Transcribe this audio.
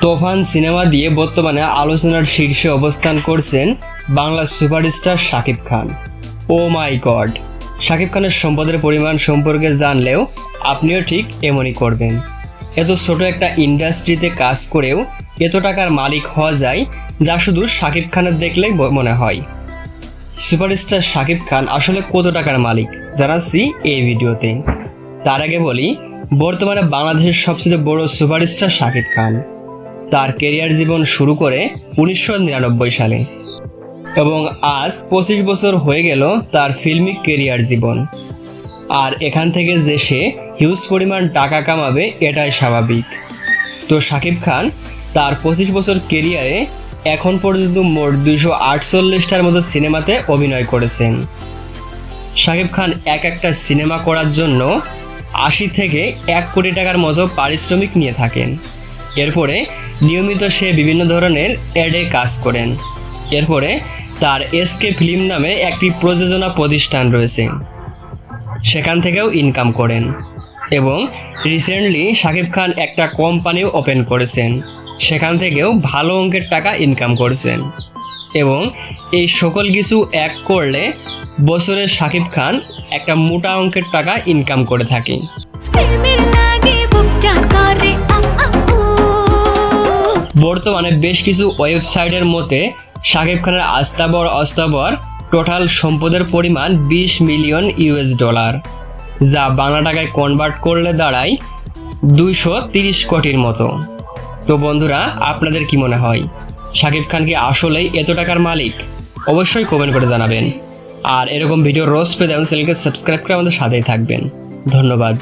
তুফান cinema দিয়ে বর্তমানে আলোচনার শীর্ষে অবস্থান করছেন বাংলা সুপারস্টার শাকিব খান। ও মাই গড, শাকিব খানের সম্পদের পরিমাণ সম্পর্কে জানলেও আপনিও ঠিক এমনই করবেন। এত ছোট একটা ইন্ডাস্ট্রিতে কাজ করেও এত টাকার মালিক হওয়া যায়, যা শুধু শাকিব খানের দেখলেই মনে হয়। সুপারস্টার শাকিব খান আসলে কত টাকার মালিক জানাচ্ছি এই ভিডিওতে। তার আগে বলি, বর্তমানে বাংলাদেশের সবচেয়ে বড় সুপারস্টার শাকিব খান। তার কেরিয়ার জীবন শুরু করে 1999 সালে এবং আজ 25 বছর হয়ে গেল তার ফিল্মি কেরিয়ার জীবন। আর এখান থেকে যে সে হিউজ পরিমাণ টাকা কামাবে এটাই স্বাভাবিক। তো শাকিব খান তার 25 বছর কেরিয়ারে এখন পর্যন্ত মোট 248টার মতো সিনেমাতে অভিনয় করেছেন। শাকিব খান একটা সিনেমা করার জন্য 80 থেকে 1 কোটি টাকার মতো পারিশ্রমিক নিয়ে থাকেন। এরপরে নিয়মিত সে বিভিন্ন ধরনের অ্যাডে কাজ করেন। এরপরে তার এসকে ফিল্ম নামে একটি প্রযোজনা প্রতিষ্ঠান রয়েছে, সেখান থেকেও ইনকাম করেন। এবং রিসেন্টলি শাকিব খান একটা কোম্পানিও ওপেন করেছেন, সেখান থেকেও ভালো অঙ্কের টাকা ইনকাম করেছেন। এবং এই সকল কিছু এক করলে বছরে শাকিব খান একটা মোটা অঙ্কের টাকা ইনকাম করে থাকে। বর্তমানে বেশ কিছু ওয়েবসাইটের মতে শাকিব খানের অস্তাবর টোটাল সম্পদের পরিমাণ 20 মিলিয়ন US$, যা বাংলা টাকায় কনভার্ট করলে দাঁড়ায় 230 কোটির মতো। তো বন্ধুরা, আপনাদের কি মনে হয়, শাকিব খান কি আসলেই এত টাকার মালিক? অবশ্যই কমেন্ট করে জানাবেন। আর এরকম ভিডিও রোজ পেতে চ্যানেলকে সাবস্ক্রাইব করে আমাদের সাথেই থাকবেন। ধন্যবাদ।